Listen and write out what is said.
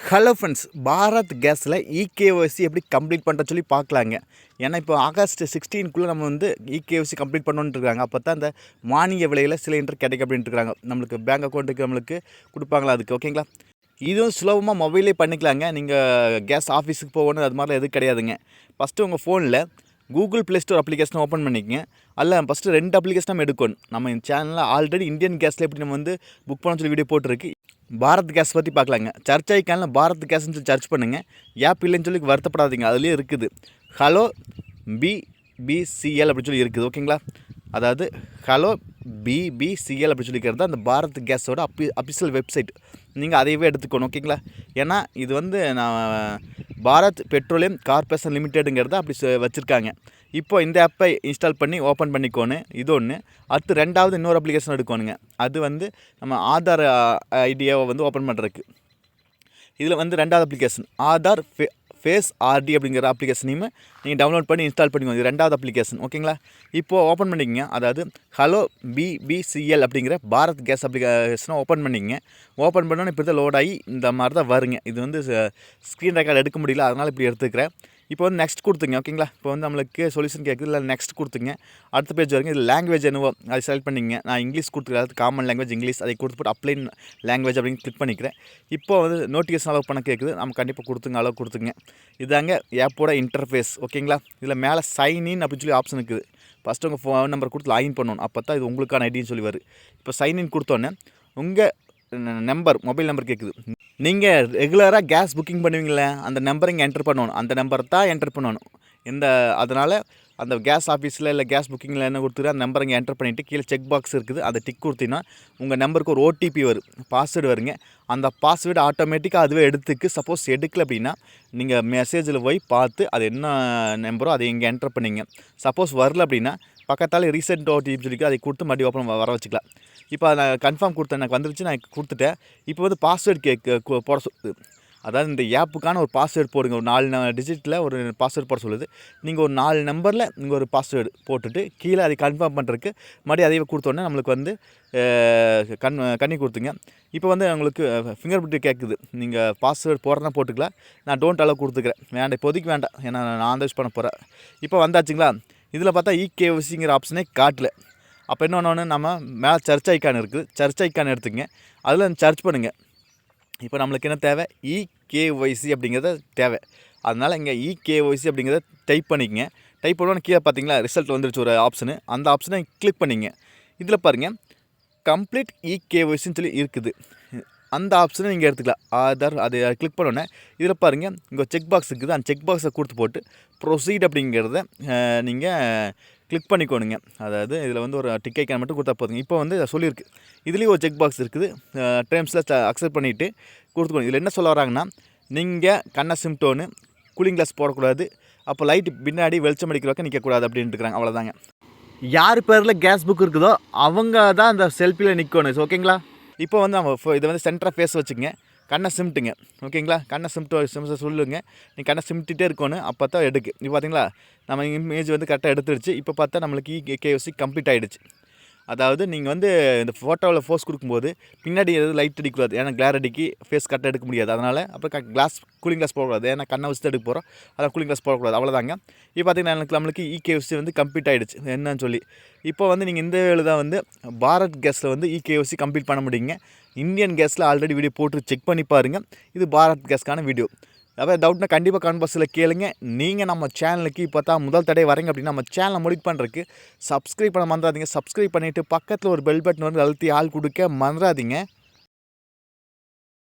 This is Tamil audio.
ஹலோ ஃப்ரெண்ட்ஸ், பாரத் கேஸில் இகேஒய்சி எப்படி கம்ப்ளீட் பண்ணுற சொல்லி பார்க்கலாங்க. ஏன்னா இப்போ ஆகஸ்ட் 16க்குள்ளே நம்ம வந்து இகேஒய்சி கம்ப்ளீட் பண்ணணுன்ட்டு இருக்காங்க. அப்போ தான் அந்த மானிய விலையில் சிலிண்டர் கிடைக்கும் அப்படின்ட்டு இருக்காங்க. நம்மளுக்கு பேங்க் அக்கௌண்ட்டுக்கு நம்மளுக்கு கொடுப்பாங்களா அதுக்கு, ஓகேங்களா? இதுவும் சுலபமாக மொபைலே பண்ணிக்கலாங்க. நீங்கள் கேஸ் ஆஃபீஸுக்கு போகணும் அது மாதிரிலாம் எதுவும் கிடையாதுங்க. ஃபஸ்ட்டு உங்கள் ஃபோனில் கூகுள் ப்ளே ஸ்டோர் அப்ளிகேஷனை ஓப்பன் பண்ணிக்கங்க. அதில் ஃபஸ்ட்டு 2 அப்ளிகேஷன் நம்ம எடுக்கணும். நம்ம இந்த சேனலில் ஆல்ரெடி இந்தியன் கேஸில் எப்படி நம்ம வந்து புக் பண்ண சொல்லி வீடியோ போட்டிருக்கு. பாரத் கேஸ் பற்றி பார்க்கலாங்க. சர்ச் ஐக்கானில் பாரத் கேஸ்ன்னு சொல்லி சர்ச் பண்ணுங்கள். ஆப் இல்லைன்னு சொல்லி வருத்தப்படாதீங்க, அதுலேயே இருக்குது. ஹலோ பிபிசிஎல் அப்படின்னு சொல்லி இருக்குது, ஓகேங்களா? அதாவது ஹலோ பிபிசிஎல் அப்படின்னு சொல்லி இருக்கிறது அந்த பாரத் கேஸோட அஃபிஷியல் வெப்சைட். நீங்கள் அதையவே எடுத்துக்கணும், ஓகேங்களா? ஏன்னா இது வந்து நான் பாரத் பெட்ரோலியம் கார்பரேஷன் லிமிட்டெடுங்கிறத அப்படி வச்சுருக்காங்க. இப்போ இந்த ஆப்பை இன்ஸ்டால் பண்ணி ஓப்பன் பண்ணிக்கோணும், இது ஒன்று. அடுத்து ரெண்டாவது இன்னொரு அப்ளிகேஷன் எடுக்கணுங்க. அது வந்து நம்ம ஆதார் ஐடியாவை வந்து ஓப்பன் பண்ணுறதுக்கு. இதில் வந்து ரெண்டாவது அப்ளிகேஷன் ஆதார் ஃபேஸ் ஆர்டி அப்படிங்கிற அப்ளிகேஷனையும் நீங்கள் டவுன்லோட் பண்ணி இன்ஸ்டால் பண்ணிக்கோங்க. இது ரெண்டாவது அப்ளிகேஷன், ஓகேங்களா? இப்போது ஓப்பன் பண்ணிக்கங்க. அதாவது ஹலோ பிபிசிஎல் அப்படிங்கிற பாரத் கேஸ் அப்ளிகேஷனை ஓப்பன் பண்ணிக்கங்க. ஓப்பன் பண்ணோன்னு இப்படி தான் லோட் ஆகி இந்த மாதிரி தான் வருங்க. இது வந்து ஸ்க்ரீன் ரெக்கார்டு எடுக்க முடியல, அதனால் இப்படி எடுத்துக்கிறேன். இப்போ வந்து நெக்ஸ்ட் கொடுத்துங்க, ஓகேங்களா? இப்போ வந்து நம்மளுக்கு சொல்யூஷன் கேட்குது, இல்லை நெக்ஸ்ட் கொடுத்துங்க. அடுத்த பேஜ் வரைக்கும் இது லாங்குவேஜ் என்னவோ அதை செலக்ட் பண்ணிங்க. நான் இங்கிலீஷ் கொடுத்துக்கிறேன், அதாவது காமன் லாங்குவேஜ் இங்கிலீஷ். அதை கொடுத்துட்டு அப்ளை லாங்குவேஜ் அப்படின்னு கிளிக் பண்ணிக்கிறேன். இப்போ வந்து நோட்டிஃபிகேஷன் அளவு பண்ண கேட்குது, நம்ம கண்டிப்பாக கொடுத்துங்க, அளவு கொடுத்துங்க. இதாங்க ஆப்போட இன்டர்ஃபேஸ், ஓகேங்களா? இதில் மேலே சைன் இன் அப்படின்னு சொல்லி ஆப்ஷன் இருக்குது. ஃபஸ்ட்டு உங்கள் ஃபோன் நம்பர் கொடுத்து லாகின் பண்ணணும், அப்போ தான் இது உங்களுக்கான ஐடின்னு சொல்லி வரும். இப்போ சைன் இன் கொடுத்தோன்னே உங்கள் நம்பர், மொபைல் நம்பர் கேட்குது. நீங்கள் ரெகுலராக கேஸ் புக்கிங் பண்ணுவீங்களே, அந்த நம்பரை இங்கே என்டர் பண்ணணும். அந்த நம்பரை தான் என்டர் பண்ணணும். அதனால் அந்த கேஸ் ஆஃபீஸில் இல்லை கேஸ் புக்கிங்கில் என்ன கொடுத்துரு அந்த நம்பரை இங்கே என்டர் பண்ணிவிட்டு கீழே செக் பாக்ஸ் இருக்குது, அதை டிக் கொடுத்தீங்கன்னா உங்கள் நம்பருக்கு ஒரு ஓடிபி வரும், பாஸ்வேர்டு வருங்க. அந்த பாஸ்வேர்டு ஆட்டோமேட்டிக்காக அதுவே எடுத்துக்கு. சப்போஸ் எடுக்கல அப்படின்னா நீங்கள் மெசேஜில் போய் பார்த்து அது என்ன நம்பரோ அதை இங்கே என்டர் பண்ணிங்க. சப்போஸ் வரல அப்படின்னா பக்கத்தால் ரீசெண்ட் ஓடிபி சொல்லிக்கு அதை கொடுத்து மறுபடியும் ஓப்பன் வர வச்சுக்கலாம். இப்போ நான் கன்ஃபார்ம் கொடுத்தேன், எனக்கு வந்துருச்சு, நான் கொடுத்துட்டேன். இப்போ வந்து பாஸ்வேர்டு போட சொல்லுது. அதாவது இந்த ஆப்புக்கான ஒரு பாஸ்வேர்டு போடுங்க. ஒரு 4 டிஜிட்டில் ஒரு பாஸ்வேர்டு போட சொல்லுது. நீங்கள் ஒரு 4 நம்பரில் நீங்கள் ஒரு பாஸ்வேர்டு போட்டுட்டு கீழே அதை கன்ஃபார்ம் பண்ணுறதுக்கு மறுபடியும் அதையே கொடுத்தோன்னே நம்மளுக்கு வந்து கண்ணி கொடுத்துங்க. இப்போ வந்து உங்களுக்கு ஃபிங்கர் பிரிண்ட் கேட்குது. நீங்கள் பாஸ்வேர்டு போடுறதா போட்டுக்கலாம். நான் டோன்ட் அளவு கொடுத்துக்கிறேன், வேண்டாம், இப்போதைக்கு வேண்டாம், ஏன்னா நான் தான் யூஸ் பண்ண போகிறேன். இப்போ வந்தாச்சுங்களா? இதில் பார்த்தா இகேஒய்சிங்கிற ஆப்ஷனே காட்டல. அப்போ என்ன ஒன்று, நம்ம மேலே சர்ச் ஐக்கான் இருக்குது, சர்ச் ஐக்கான் எடுத்துங்க. அதில் சர்ச் பண்ணுங்கள். இப்போ நம்மளுக்கு என்ன தேவை, இகேஒய்சி அப்படிங்கிறத தேவை. அதனால் இங்கே இகேஒய்சி அப்படிங்கிறத டைப் பண்ணிக்கங்க. டைப் பண்ணுவோன்னு கீழே பார்த்தீங்களா ரிசல்ட் வந்துருச்சு ஒரு ஆப்ஷனு. அந்த ஆப்ஷனை கிளிக் பண்ணிங்க. இதில் பாருங்கள் கம்ப்ளீட் இகேஒய்சின்னு சொல்லி இருக்குது. அந்த ஆப்ஷனை நீங்கள் எடுத்துக்கலாம். ஆதார் அதை கிளிக் பண்ணோன்னே இதில் பாருங்கள் இங்கே செக் பாக்ஸ் இருக்குது. அந்த செக் பாக்ஸை கொடுத்து போட்டு ப்ரொசீட் அப்படிங்கிறத நீங்கள் கிளிக் பண்ணிக்கோணுங்க. அதாவது இதில் வந்து ஒரு டிக் ஐக்கான் மட்டும் கொடுத்தா போதுங்க. இப்போ வந்து சொல்லியிருக்கு, இதுலேயும் ஒரு செக் பாக்ஸ் இருக்குது. டேர்ம்ஸில் அக்செப்ட் பண்ணிவிட்டு கொடுத்துக்கணும். இதில் என்ன சொல்ல வராங்கன்னா, நீங்கள் கண்ணை சிம்டோன்னு கூலிங் கிளாஸ் போடக்கூடாது, அப்போ லைட்டு பின்னாடி வெளிச்சம் அடிக்கிறவங்க நிற்கக்கூடாது அப்படின்ட்டு இருக்கிறாங்க. அவ்வளோதாங்க. யார் பேரில் கேஸ் புக் இருக்குதோ அவங்க தான் அந்த செல்ஃபியில் நிற்கணும், ஓகேங்களா? இப்போ வந்து நம்ம இதை வந்து சென்டராக ஃபேஸ் வச்சுங்க, கண்ணை சிமிட்டுங்க, ஓகேங்களா? கண்ணை சிமிட்ட சொல்லுங்கள். நீங்கள் கண்ணை சிமிட்டிகிட்டே இருக்கணும், அப்போ தான் எடுக்கு. இப்போ பார்த்தீங்களா, நம்ம இமேஜ் வந்து கரெக்டாக எடுத்துருச்சு. இப்போ பார்த்தா நம்மளுக்கு இகேஒய்சி கம்ப்ளீட் ஆகிடுச்சு. அதாவது நீங்கள் வந்து இந்த ஃபோட்டோவில் ஃபோர்ஸ் கொடுக்கும்போது பின்னாடி எதுவும் லைட் அடிக்கூடாது, ஏன்னா கிளார் அடிக்கி ஃபேஸ் கரெக்டாக எடுக்க முடியாது. அதனால் அப்புறம் கூலிங் கிளாஸ் போடக்கூடாது, ஏன்னா கண்ணை வச்சு எடுக்க போகிறோம், அதான் கூலிங் கிளாஸ் போடக்கூடாது. அவ்வளோதாங்க. இப்போ பார்த்தீங்கன்னா நம்மளுக்கு இகேஒய்சி வந்து கம்ப்ளீட் ஆகிடுச்சு என்னன்னு சொல்லி. இப்போ வந்து நீங்கள் இந்த வேலை தான் வந்து பாரத் கேஸில் வந்து இகேஒய்சி கம்ப்ளீட் பண்ண முடியுங்க. இந்தியன் கேஸில் ஆல்ரெடி வீடியோ போட்டு செக் பண்ணி பாருங்கள். இது பாரத் கேஸ்க்கான வீடியோ. அதாவது டவுட்னா கண்டிப்பாக கமெண்ட் பாக்ஸில் கேளுங்க. நீங்கள் நம்ம சேனலுக்கு இப்போ தான் முதல் தடவை வரீங்க அப்படின்னா நம்ம சேனலை முடிவு பண்ணுறதுக்கு சப்ஸ்கிரைப் பண்ண மறந்துடாதீங்க. சப்ஸ்கிரைப் பண்ணிவிட்டு பக்கத்தில் ஒரு பெல் பட்டன் வந்து அழுத்தி ஆள் கொடுக்க மறந்துடாதீங்க.